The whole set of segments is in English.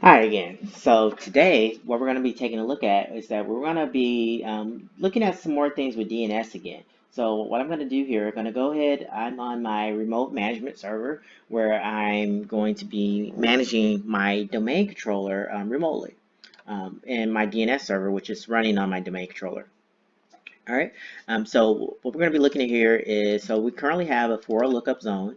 Hi again. So today, what we're going to be taking a look at is that we're going to be looking at some more things with DNS again. So what I'm going to do here, I'm going to go ahead, I'm on my remote management server where I'm going to be managing my domain controller remotely and my DNS server, which is running on my domain controller. All right. So what we're going to be looking at here is, so we currently have a for lookup zone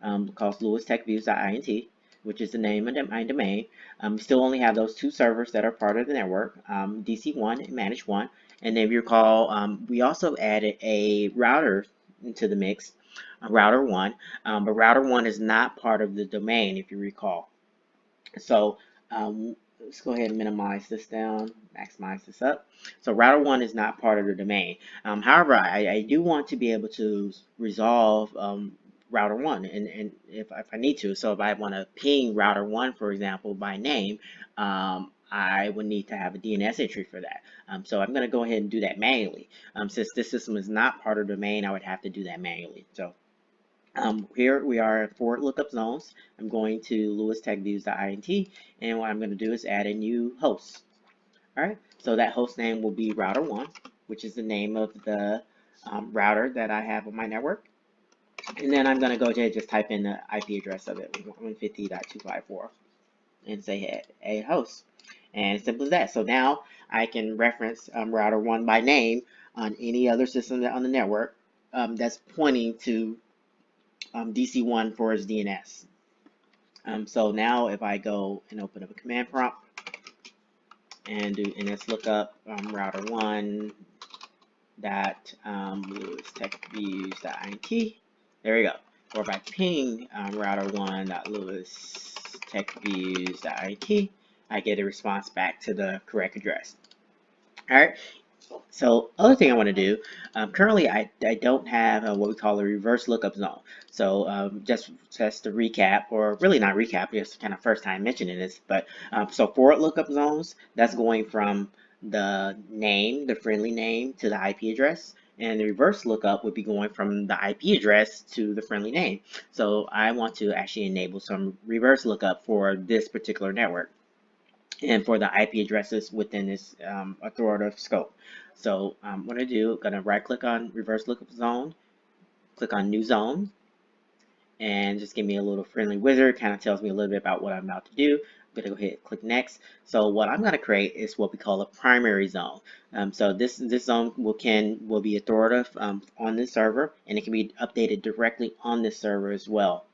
called lewistechviews.int, which is the name of my domain. We still only have those two servers that are part of the network, DC1 and Manage1. And then if you recall, we also added a router into the mix, router 1, but router 1 is not part of the domain, if you recall. So let's go ahead and minimize this down, maximize this up. So router 1 is not part of the domain. However, I do want to be able to resolve router 1 and if I need to. So if I want to ping router 1, for example, by name, I would need to have a DNS entry for that. So I'm going to go ahead and do that manually. Since this system is not part of the domain, I would have to do that manually. So here we are for lookup zones. I'm going to lewistechviews.int, and what I'm going to do is add a new host. All right, so that host name will be router 1, which is the name of the router that I have on my network. And then I'm going to go ahead and just type in the IP address of it, 150.254, and say add host. And it's simple as that. So now I can reference router 1 by name on any other system on the network that's pointing to DC1 for its DNS. So now if I go and open up a command prompt and do ns lookup router 1 dot lewistechviews.int, there we go. Or if I ping router 1 dot lewistechviews.int, I get a response back to the correct address. All right. So other thing I want to do, currently I don't have what we call a reverse lookup zone. So just to recap, or really not recap, just kind of first time mentioning this, but so forward lookup zones, that's going from the name, the friendly name, to the IP address. And the reverse lookup would be going from the IP address to the friendly name. So I want to actually enable some reverse lookup for this particular network and for the IP addresses within this authoritative scope. So what I do, I'm going to right click on reverse lookup zone, click on new zone, and just give me a little friendly wizard, kind of tells me a little bit about what I'm about to do. I'm going to go ahead and click next. So what I'm going to create is what we call a primary zone. So this zone will be authoritative on this server, and it can be updated directly on this server as well.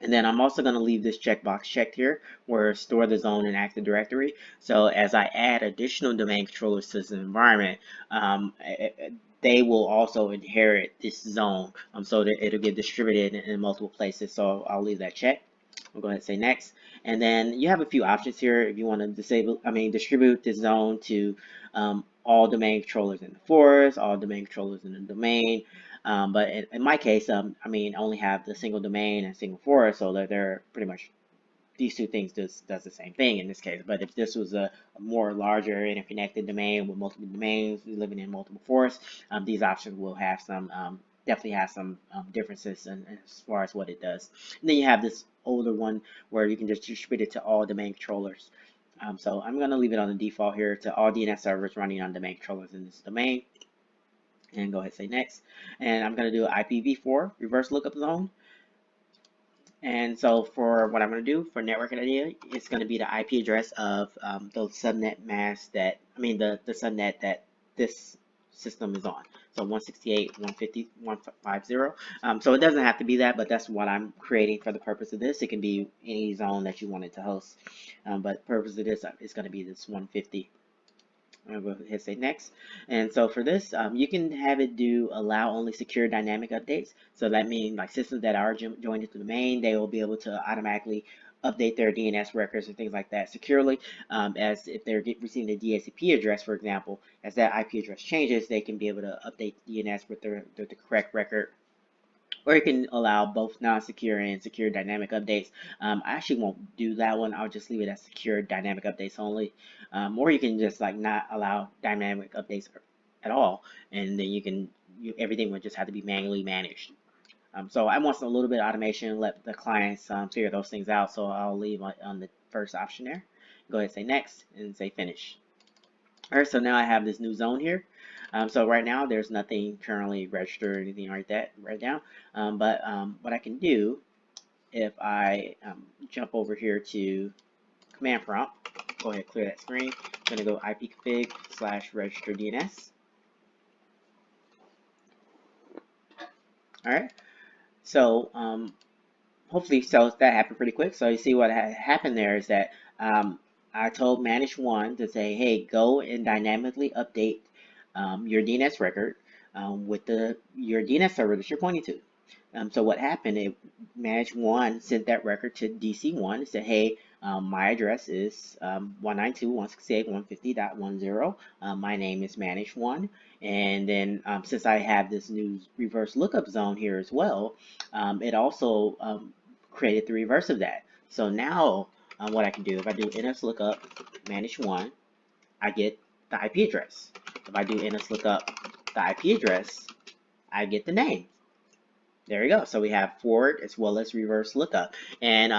And then I'm also going to leave this checkbox checked here where store the zone in Active Directory. So as I add additional domain controllers to this environment, they will also inherit this zone so that it'll get distributed in multiple places. So I'll leave that checked. We'll go ahead and say next. And then you have a few options here if you want to distribute this zone to all domain controllers in the forest, all domain controllers in the domain. But in my case, I only have the single domain and single forest, so that they're pretty much these two things does the same thing in this case. But if this was a more larger interconnected domain with multiple domains living in multiple forests, these options will have some definitely have some differences as far as what it does. And then you have this older one where you can just distribute it to all domain controllers. So I'm going to leave it on the default here to all DNS servers running on domain controllers in this domain. And go ahead and say next. And I'm going to do IPv4 reverse lookup zone. And so for what I'm going to do for network idea, it's going to be the IP address of the subnet mask that, the subnet that this system is on. So 168.150.150. So it doesn't have to be that, but that's what I'm creating for the purpose of this. It can be any zone that you wanted to host. But the purpose of this is going to be this 150. I'm going to hit say next. And so for this, you can have it do allow only secure dynamic updates. So that means like systems that are joined into the domain, they will be able to automatically update their DNS records and things like that securely. As if they're receiving a DHCP address, for example, as that IP address changes, they can be able to update DNS with the correct record. Or you can allow both non-secure and secure dynamic updates. I actually won't do that one. I'll just leave it as secure dynamic updates only. Or you can just like not allow dynamic updates at all, and then everything would just have to be manually managed. So I want a little bit of automation, let the clients figure those things out. So I'll leave on the first option there. Go ahead and say next and say finish. All right, so now I have this new zone here. So right now there's nothing currently registered or anything like that right now. But what I can do if I jump over here to command prompt, go ahead and clear that screen. I'm going to go ipconfig/register DNS. All right. So hopefully, so that happened pretty quick. So you see what happened there is that I told manage one to say, hey, go and dynamically update your DNS record with your DNS server that you're pointing to. So what happened, it manage one sent that record to DC1 and said, hey, my address is 192.168.150.10. My name is manage one. And then since I have this new reverse lookup zone here as well, it also created the reverse of that. So now what I can do, if I do DNS lookup manage one, I get the IP address. If I do DNS lookup the IP address, I get the name. There we go. So we have forward as well as reverse lookup. And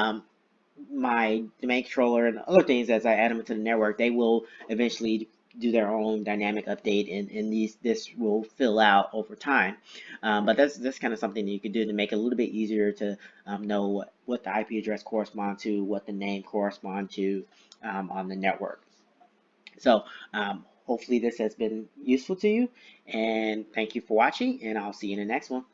my domain controller and other things, as I add them to the network, they will eventually do their own dynamic update, and this will fill out over time. But that's kind of something that you could do to make it a little bit easier to know what the IP address corresponds to, what the name corresponds to on the network. So hopefully this has been useful to you, and thank you for watching, and I'll see you in the next one.